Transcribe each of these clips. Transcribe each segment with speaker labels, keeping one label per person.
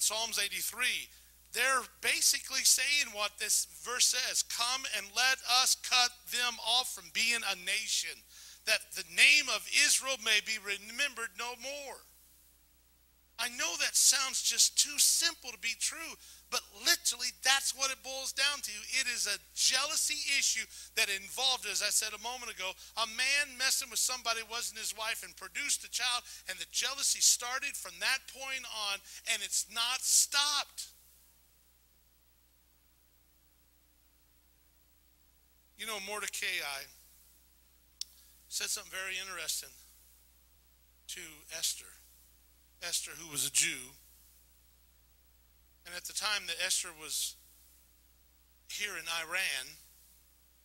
Speaker 1: Psalms 83, they're basically saying what this verse says. Come and let us cut them off from being a nation, that the name of Israel may be remembered no more. I know that sounds just too simple to be true, but literally that's what it boils down to. It is a jealousy issue that involved, as I said a moment ago, a man messing with somebody who wasn't his wife and produced a child, and the jealousy started from that point on, and it's not stopped. You know, Mordecai said something very interesting to Esther. Esther, who was a Jew. And at the time that Esther was here in Iran,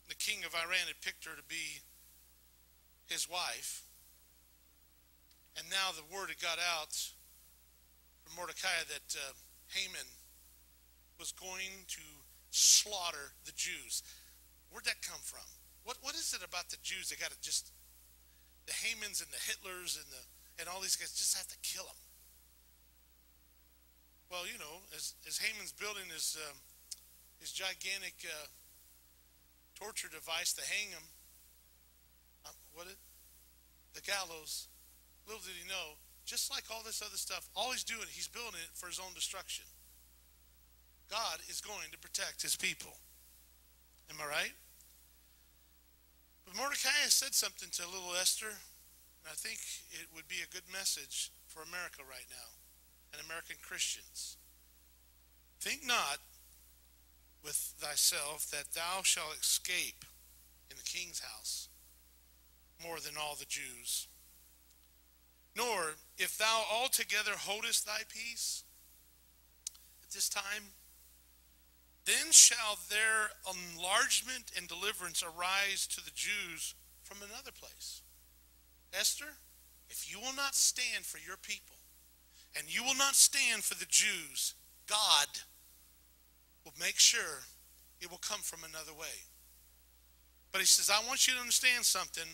Speaker 1: the king of Iran had picked her to be his wife. And now the word had got out from Mordecai that Haman was going to slaughter the Jews. Where'd that come from? What is it about the Jews? They got to just, the Hamans and the Hitlers and all these guys just have to kill them. Well, you know, as Haman's building his gigantic torture device to hang him, the gallows, little did he know, just like all this other stuff, all he's doing, he's building it for his own destruction. God is going to protect his people. Am I right? But Mordecai has said something to little Esther, and I think it would be a good message for America right now and American Christians. Think not with thyself that thou shalt escape in the king's house more than all the Jews. Nor, if thou altogether holdest thy peace at this time, then shall their enlargement and deliverance arise to the Jews from another place. Esther, if you will not stand for your people, and you will not stand for the Jews, God will make sure it will come from another way. But he says, I want you to understand something,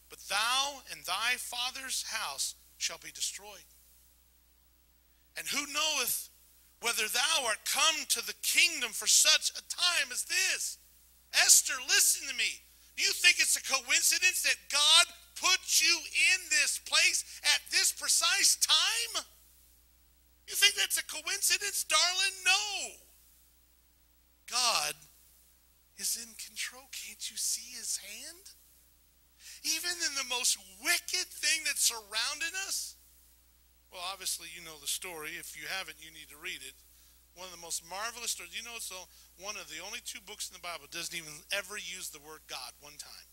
Speaker 1: but thou and thy father's house shall be destroyed. And who knoweth whether thou art come to the kingdom for such a time as this? Esther, listen to me. Do you think it's a coincidence that God put you in this place at this precise time? You think that's a coincidence, darling? No. God is in control. Can't you see his hand? Even in the most wicked thing that's surrounding us. Well, obviously, you know the story. If you haven't, you need to read it. One of the most marvelous stories. You know, it's one of the only two books in the Bible that doesn't even ever use the word God one time.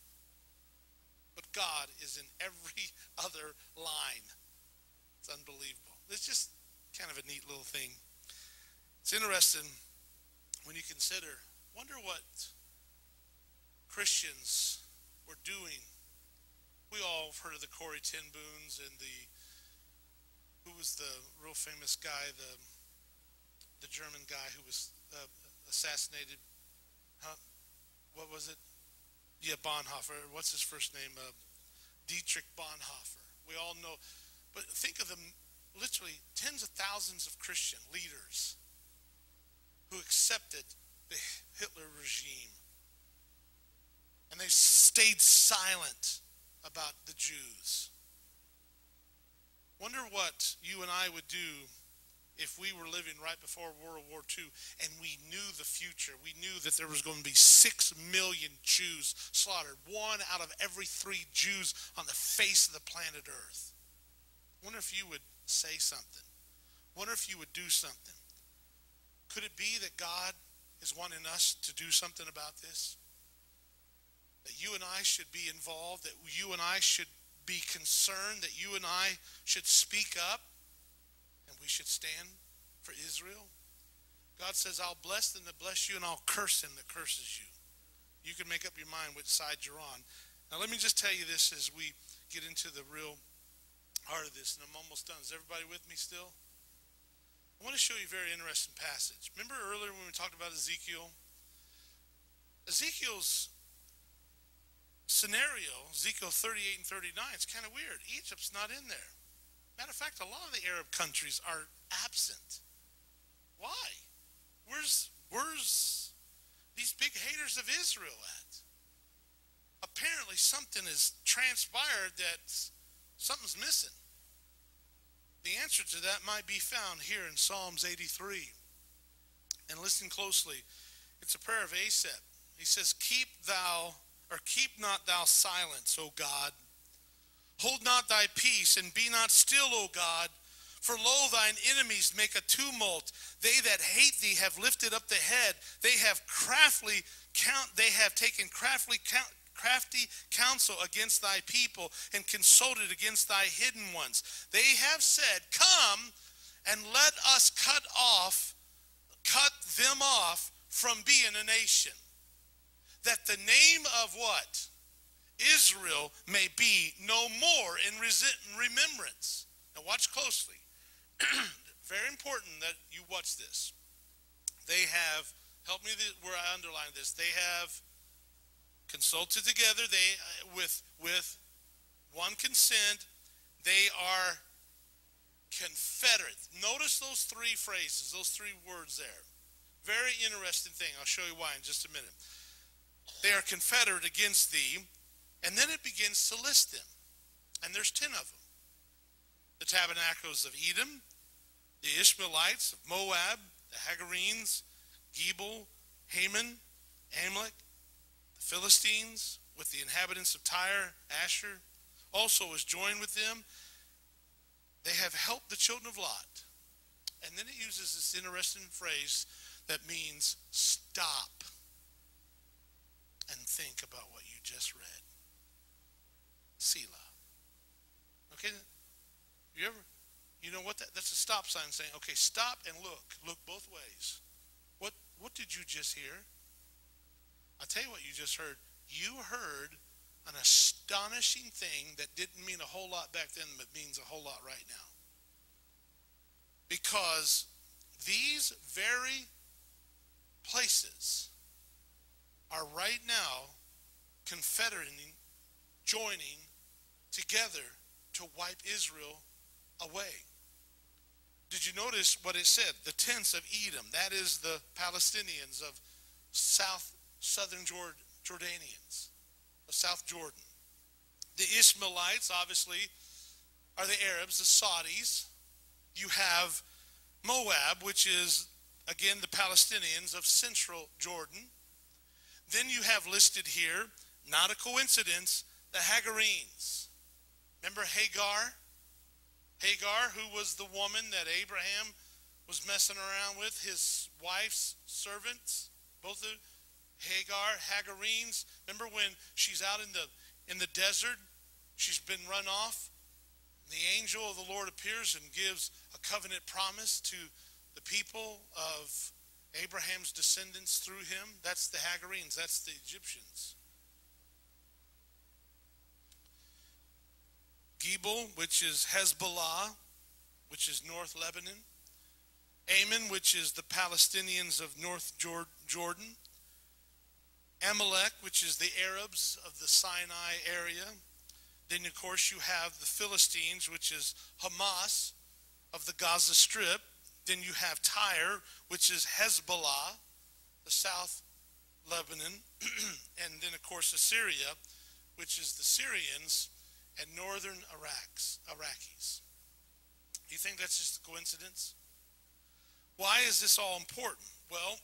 Speaker 1: But God is in every other line. It's unbelievable. It's just kind of a neat little thing. It's interesting when you consider, wonder what Christians were doing. We all have heard of the Corrie ten Boons and who was the real famous guy, the German guy who was assassinated. What was it? Yeah, Bonhoeffer. What's his first name? Dietrich Bonhoeffer. We all know. But think of them, literally tens of thousands of Christian leaders who accepted the Hitler regime. And they stayed silent about the Jews. Wonder what you and I would do if we were living right before World War II and we knew the future. We knew that there was going to be 6 million Jews slaughtered. 1 out of every 3 Jews on the face of the planet Earth. Wonder if you would say something. Wonder if you would do something. Could it be that God is wanting us to do something about this? That you and I should be involved, that you and I should be concerned, that you and I should speak up, and we should stand for Israel? God says, I'll bless them that bless you, and I'll curse him that curses you. You can make up your mind which side you're on. Now let me just tell you this as we get into the real heart of this, and I'm almost done. Is everybody with me still? I want to show you a very interesting passage. Remember earlier when we talked about Ezekiel? Ezekiel's scenario, Ezekiel 38 and 39, it's kind of weird. Egypt's not in there. Matter of fact, a lot of the Arab countries are absent. affairs of Israel at? Apparently something has transpired that something's missing. The answer to that might be found here in Psalms 83. And listen closely. It's a prayer of Asaph. He says, keep not thou silence, O God. Hold not thy peace, and be not still, O God. For lo, thine enemies make a tumult. They that hate thee have lifted up the head. They have taken crafty counsel against thy people, and consulted against thy hidden ones. They have said, come and let us cut them off from being a nation, that the name of what? Israel may be no more in remembrance. Now watch closely. Very important that you watch this. They have, help me where I underline this, they have consulted together, with one consent, they are confederate. Notice those three phrases, those three words there. Very interesting thing. I'll show you why in just a minute. They are confederate against thee, and then it begins to list them. And there's 10 of them. The tabernacles of Edom, the Ishmaelites of Moab, the Hagarenes, Gebal, Haman, Amalek, the Philistines, with the inhabitants of Tyre, Asher, also is joined with them. They have helped the children of Lot. And then it uses this interesting phrase that means stop and think about what you just read. Selah. Okay? You know what? That's a stop sign saying, okay, stop and look. Look both ways. What did you just hear? I'll tell you what you just heard. You heard an astonishing thing that didn't mean a whole lot back then, but means a whole lot right now. Because these very places are right now confederating, joining together to wipe Israel away. Did you notice what it said? The tents of Edom, that is the Palestinians of southern Jordanians, of South Jordan. The Ishmaelites, obviously, are the Arabs, the Saudis. You have Moab, which is, again, the Palestinians of central Jordan. Then you have listed here, not a coincidence, the Hagarenes. Remember Hagar? Hagar, who was the woman that Abraham was messing around with, his wife's servants, both of Hagar, Hagarenes. Remember when she's out in the desert, she's been run off. The angel of the Lord appears and gives a covenant promise to the people of Abraham's descendants through him. That's the Hagarenes, that's the Egyptians. Gebal, which is Hezbollah, which is North Lebanon. Ammon, which is the Palestinians of North Jordan. Amalek, which is the Arabs of the Sinai area. Then, of course, you have the Philistines, which is Hamas of the Gaza Strip. Then you have Tyre, which is Hezbollah, the South Lebanon. And then, of course, Assyria, which is the Syrians and northern Iraqis. Do you think that's just a coincidence? Why is this all important? Well,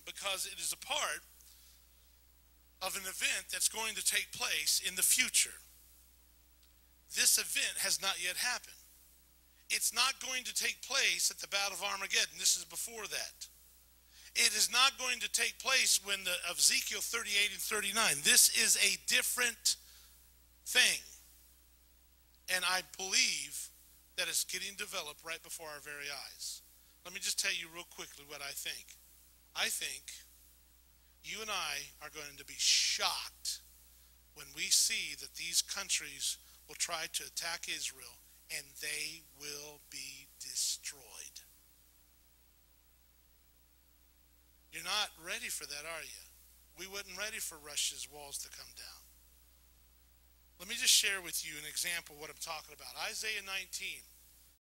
Speaker 1: because it is a part of an event that's going to take place in the future. This event has not yet happened. It's not going to take place at the Battle of Armageddon. This is before that. It is not going to take place when of Ezekiel 38 and 39. This is a different thing. And I believe that it's getting developed right before our very eyes. Let me just tell you real quickly what I think. I think you and I are going to be shocked when we see that these countries will try to attack Israel and they will be destroyed. You're not ready for that, are you? We wasn't ready for Russia's walls to come down. Let me just share with you an example of what I'm talking about. Isaiah 19.